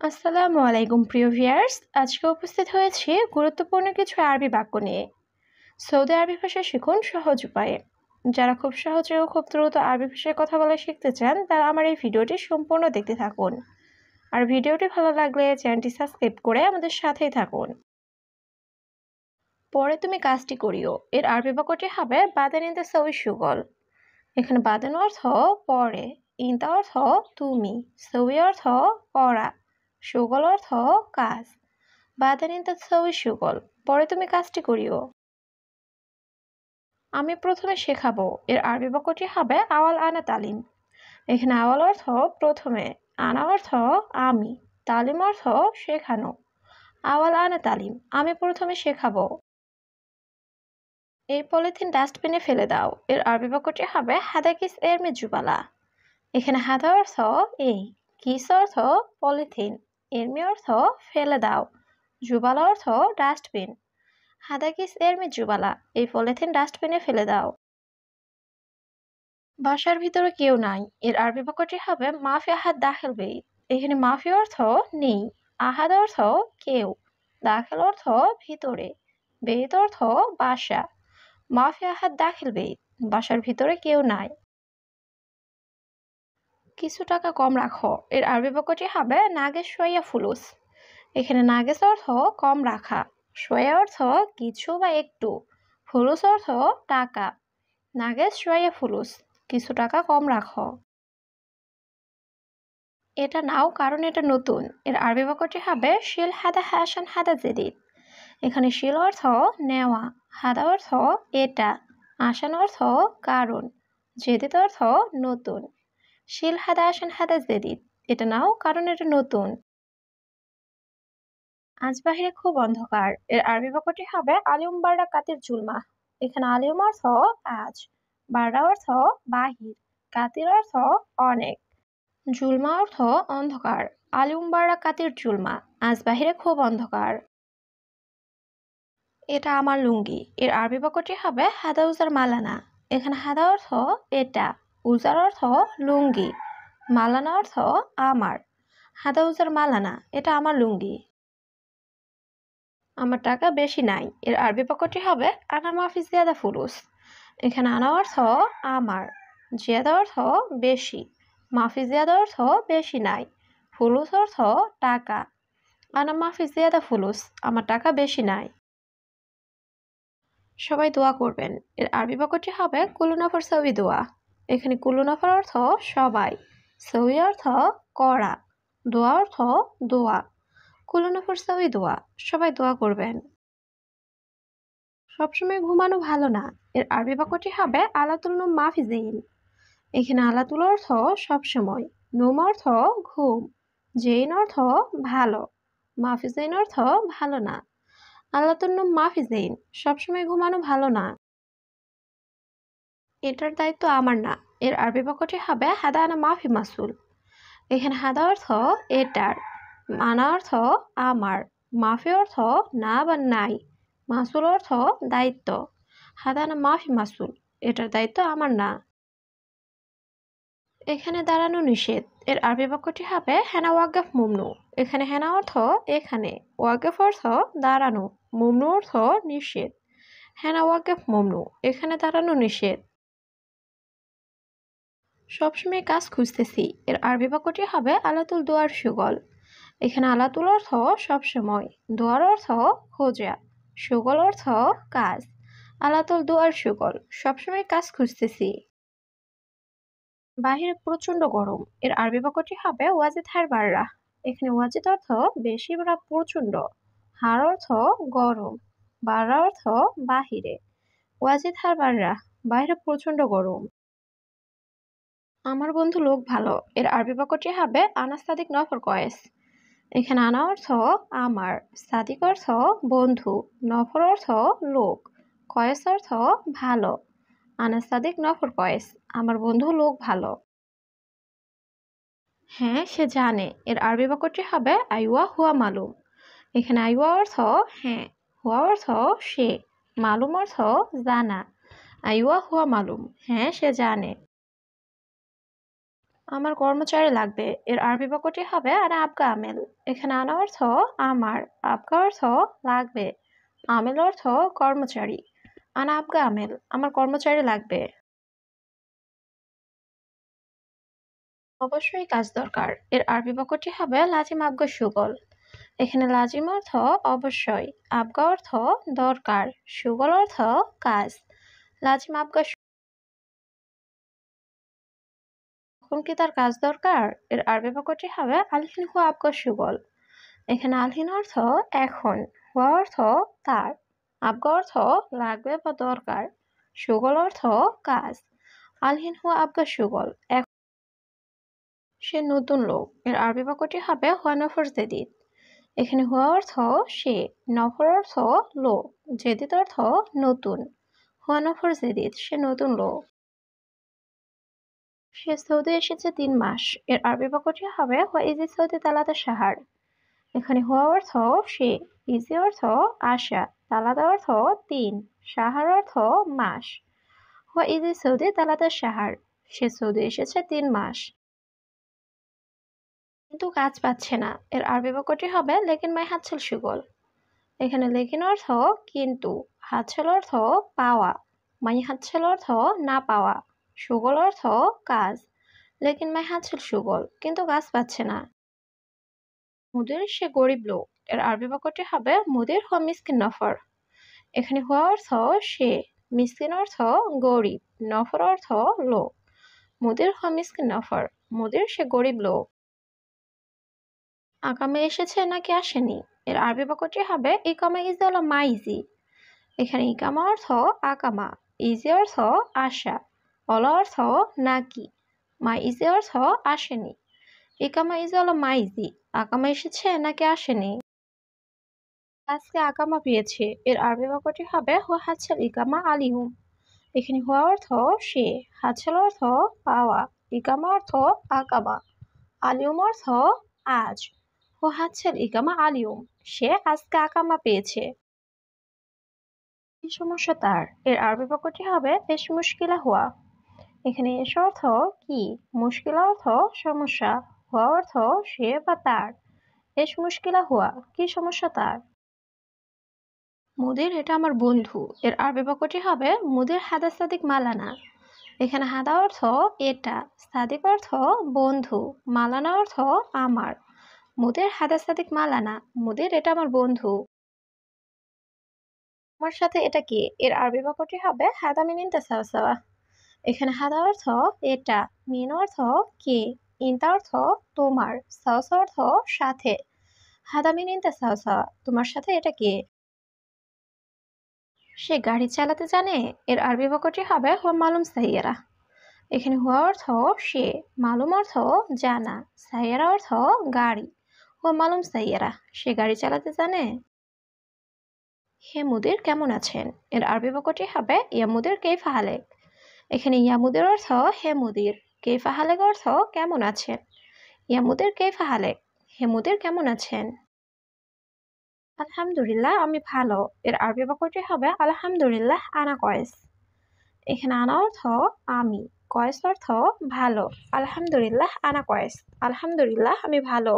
আসসালামু আলাইকুম প্রিয় ভিউয়ার্স। আজকে উপস্থিত হয়েছি গুরুত্বপূর্ণ কিছু আরবি বাক্য নিয়ে। সৌদি আরবি ভাষা শিখুন সহজ উপায়ে। যারা খুব সহজে ও খুব দ্রুত আরবি ভাষায় কথা বলা শিখতে চান তারা আমার এই ভিডিওটি সম্পূর্ণ দেখতে থাকুন। আর ভিডিওটি ভালো লাগলে চ্যানেলটি সাবস্ক্রাইব করে আমাদের সাথেই থাকুন। পরে তুমি কাজটি করিও এর আরবি বাক্যটি হবে বাদেন ইনতে সৌই সুগল। এখানে বাদেন অর্থ পরে, ইনতা অর্থ তুমি, সৌই অর্থ করা, সুগল অর্থ কাজ। বাদেন ইনতা সৌই সুগল, পরে তুমি কাজটি করিও। আমি প্রথমে শেখাবো এর আরবি বাক্যটি হবে আওয়াল আনা তালিম। এখানে আওয়াল অর্থ প্রথমে, আনা অর্থ আমি, তালিম অর্থ শেখানো। আওয়াল আনা তালিম, আমি প্রথমে শেখাবো। এই পলিথিন ডাস্টবিনে ফেলে দাও এর আরবি বাক্যটি হবে হাদাকিস এরমি জুবালা। এখানে হাদা অর্থ এই, কিস অর্থ পলিথিন, এরমি অর্থ ফেলে দাও, জুবালা অর্থ ডাস্টবিন। হাদাকিস এরমি জুবালা, এই পলিথিন ডাস্টবিনে ফেলে দাও। বাসার ভিতরে কেউ নাই এর আরবি বাক্যটি হবে মাফি আহাদ দাখিল বেইত। এখানে মাফি অর্থ নেই, আহাদ অর্থ কেউ, দাখিল অর্থ ভিতরে, বেইত অর্থ বাসা। মাফি আহাদ দাখিল বেইত, বাসার ভিতরে কেউ নাই। কিছু টাকা কম রাখো এর আরবি বাক্যটি হবে নাগেস সোয়া ফুলুস। এখানে নাগেস অর্থ কম রাখা, সোয়া অর্থ কিছু বা একটু, ফুলুস অর্থ টাকা। নাগেস সোয়া ফুলুস, কিছু টাকা কম রাখো। এটা নাও কারণ এটা নতুন এর আরবি বাক্যটি হবে শিল হাদা হাসান হাদা জেদিদ। এখানে শিল অর্থ নেওয়া, হাদা অর্থ এটা, আসান অর্থ কারণ, জেদিদ অর্থ নতুন। শিল হাদা আসান হাদা জেদিদ, এটা নাও কারণ এটা নতুন। আজ বাহিরে খুব অন্ধকার এর আরবি বাক্যটি হবে আলিউম বাররা কাতির জুলমা। এখানে আলিউম অর্থ আজ, বাররা অর্থ বাহির, কাতির অর্থ অনেক, জুলমা অর্থ অন্ধকার। আলিউম বাররা কাতির জুলমা, আজ বাহিরে খুব অন্ধকার। এটা আমার লুঙ্গি এর আরবি বাক্যটি হবে হাদা উজার মালানা। এখানে হাদা অর্থ এটা, উজার অর্থ লুঙ্গি, মালানা অর্থ আমার। হাদা উজার মালানা, এটা আমার লুঙ্গি। আমার টাকা বেশি নাই এর আরবি বাক্যটি হবে আনা মাফি জিয়াদা ফুলুস। এখানে আনা অর্থ আমার, জিয়াদা অর্থ বেশি, মাফি জিয়াদা অর্থ বেশি নাই, ফুলুস অর্থ টাকা। আনা মাফি জিয়াদা ফুলুস, আমার টাকা বেশি নাই। সবাই দোয়া করবেন এর আরবি বাক্যটি হবে কুল্লু নফর সৌই দোয়া। এখানে কুল্লু নফর অর্থ সবাই, সৌই অর্থ করা, দোয়া অর্থ দোয়া। কুল্লু নফর সৌই দোয়া, সবাই দোয়া করবেন। সবসময় ঘুমানো ভালো না এর আরবি বাক্যটি হবে আলাতুল নুম মাফি জেইন। এখানে আলাতুল অর্থ সবসময়, নুম অর্থ ঘুম, জেইন অর্থ ভালো, মাফি জেইন অর্থ ভালো না। আলাতুল নুম মাফি জেইন, সবসময় ঘুমানো ভালো না। এটার দায়িত্ব আমার না এর আরবি বাক্যটি হবে হাদা আনা মাফি মাসুল। এখানে হাদা অর্থ এটার, আনা অর্থ আমার, মাফি অর্থ না বা নাই, মাসুল অর্থ দায়িত্ব। হাদা আনা মাফি মাসুল, এটার দায়িত্ব আমার না। এখানে দাঁড়ানো নিষেধ এর আরবি বাক্যটি হবে হেনা ওয়াকফ মুমনু। এখানে হেনা অর্থ এখানে, ওয়াকফ অর্থ দাঁড়ানো, মুমনু অর্থ নিষেধ। হেনা ওয়াকফ মুমনু, এখানে দাঁড়ানো নিষেধ। সবসময় কাজ খুঁজতেছি এর আরবি বাক্যটি হবে আলাতুল দোয়ার সুগল। এখানে আলাতুল অর্থ সবসময়, দোয়ার অর্থ খোঁজা, সুগল অর্থ কাজ। আলাতুল দোয়ার সুগল, সবসময় কাজ খুঁজতেছি। বাহিরে প্রচন্ড গরম এর আরবি বাক্যটি হবে ওয়াজিদ হার বাররা। এখানে ওয়াজিদ অর্থ বেশি বা প্রচন্ড, হার অর্থ গরম, বাররা অর্থ বাহিরে। ওয়াজিদ হার বাররা, বাইরে প্রচন্ড গরম। আমার বন্ধু লোক ভালো এর আরবি বাক্যটি হবে আনা সাদিক নফর কয়েস। এখানে আনা অর্থ আমার, সাদিক অর্থ বন্ধু, নফর অর্থ লোক, কয়েস অর্থ ভালো। আনা সাদিক নফর কয়েস, আমার বন্ধু লোক ভালো। হ্যাঁ সে জানে এর আরবি বাক্যটি হবে আইওয়া হুয়া মালুম। এখানে আইওয়া অর্থ হ্যাঁ, হুয়া অর্থ সে, মালুম অর্থ জানা। আইওয়া হুয়া মালুম, হ্যাঁ সে জানে। আমার কর্মচারী লাগবে এর আরবি বাক্যটি হবে আনা আবগা আমেল। এখানে আনা অর্থ আমার, আবগা অর্থ লাগবে, আমেল অর্থ কর্মচারী। আনা আবগা আমেল, আমার কর্মচারী লাগবে। অবশ্যই কাজ দরকার এর আরবি বাক্যটি হবে লাজিম আবগা সুগল। এখানে লাজিম অর্থ অবশ্যই, আবগা অর্থ দরকার, সুগল অর্থ কাজ। লাজিম আবগা এখন কি তার কাজ দরকার এর আরবি বাক্যটি হবে আলহিন হু আবগা সুগল। এখানে আলহিন অর্থ এখন, হুয়া অর্থ তার, আবগা অর্থ লাগবে বা দরকার, সুগল অর্থ কাজ। আলহিন হুয়া আবগা সুগল, সে নতুন লোক এর আরবি বাক্যটি হবে হুয়া নফর জেদিদ। এখানে হুয়া অর্থ সে, নফর অর্থ লোক, জেদিদ অর্থ নতুন। হুয়া নফর জেদিদ, সে নতুন লোক। সে সৌদি এসেছে 3 মাস এর আরবি বাক্যটি হবে হুয়া ইজি সৌদি তালাতা সাহার। এখানে হুয়া অর্থ সে, ইজি অর্থ আসা, তালাদা অর্থ 3, সাহার অর্থ মাস। হুয়া ইজি সৌদি তালাতা সাহার, সে সৌদি এসেছে 3 মাস। কিন্তু কাজ পাচ্ছে না এর আরবি বাক্যটি হবে লেকিন মাই হাতছাল সুগল। এখানে লেকিন অর্থ কিন্তু, হাতছাল অর্থ পাওয়া, মাই হাতছাল অর্থ না পাওয়া, সুগল অর্থ কাজ। লেকিন মাই হাতছাল সুগল, কিন্তু কাজ পাচ্ছে না। মুদির সে গরিব লোক এর আরবি বাক্যটি হবে মুদির হুয়া মিসকিন নফর। এখানে হুয়া অর্থ সে, মিসকিন অর্থ গরিব, নফর অর্থ লোক। মুদির হুয়া মিসকিন নফর, মুদির সে গরিব লোক। আকামে এসেছে নাকি আসেনি এর আরবি বাক্যটি হবে ইকামা ইজি হলো মা ইজি। এখানে ইকামা অর্থ আকামা, ইজি অর্থ আসা, অলা অর্থ নাকি, মা ইজি অর্থ আসেনি। ইকামা ইজি হলো মা ইজি, আকামা এসেছে নাকি আসেনি। আজকে আকামা পেয়েছে এর আরবি বাক্যটি হবে হুয়া হাতছাল ইকামা আলিহুম। এখানে হুয়া অর্থ সে, হাতছাল অর্থ পাওয়া, ইকামা অর্থ আকামা, আলিউম অর্থ আজ। হুয়া হাতছাল ইকামা আলিউম, সে আজকে আকামা পেয়েছে। কি সমস্যা তার এর আরবি বাক্যটি হবে বেশ মুশকিলা হুয়া। এখানে এস অর্থ কি, মুশকিলা অর্থ সমস্যা, হুয়া অর্থ সে বা তার। এস মুশকিলা হুয়া, কি সমস্যা তার। মুদির এটা আমার বন্ধু এর আরবি বাক্যটি হবে মুদির হাদা সাদিক মালানা। এখানে হাদা অর্থ এটা, সাদিক অর্থ বন্ধু, মালানা অর্থ আমার। মুদির হাদা সাদিক মালানা, মুদির এটা আমার বন্ধু। আমার সাথে এটা কি এর আরবি বাক্যটি হবে হাদা মিন ইনতা সাওয়া সাওয়া। এখানে হাদা অর্থ এটা, মিন অর্থ কে, ইনতা অর্থ তোমার, সাওয়া সাওয়া অর্থ সাথে। হাদা মিন ইনতা সাওয়া সাওয়া, তোমার সাথে এটা কে। সে গাড়ি চালাতে জানে এর আরবি বাক্যটি হবে হুয়া মালুম সাইয়ারা। এখানে হুয়া অর্থ সে, মালুম অর্থ জানা, সাইয়ারা অর্থ গাড়ি। হুয়া মালুম সাইয়ারা, সে গাড়ি চালাতে জানে। হে মুদির কেমন আছেন এর আরবি বাক্যটি হবে ইয়া মুদির কেইফা হালেক। এখানে ইয়া মুদির অর্থ হে মুদির, কেইফা হালেক অর্থ কেমন আছেন। ইয়া মুদির কেইফা হালেক, হে মুদির কেমন আছেন। আলহামদুলিল্লাহ আমি ভালো এর আরবি বাক্যটি হবে আলহামদুলিল্লাহ আনা কয়েস। এখানে আনা অর্থ আমি, কয়েস অর্থ ভালো। আলহামদুলিল্লাহ আনা কয়েস, আলহামদুলিল্লাহ আমি ভালো।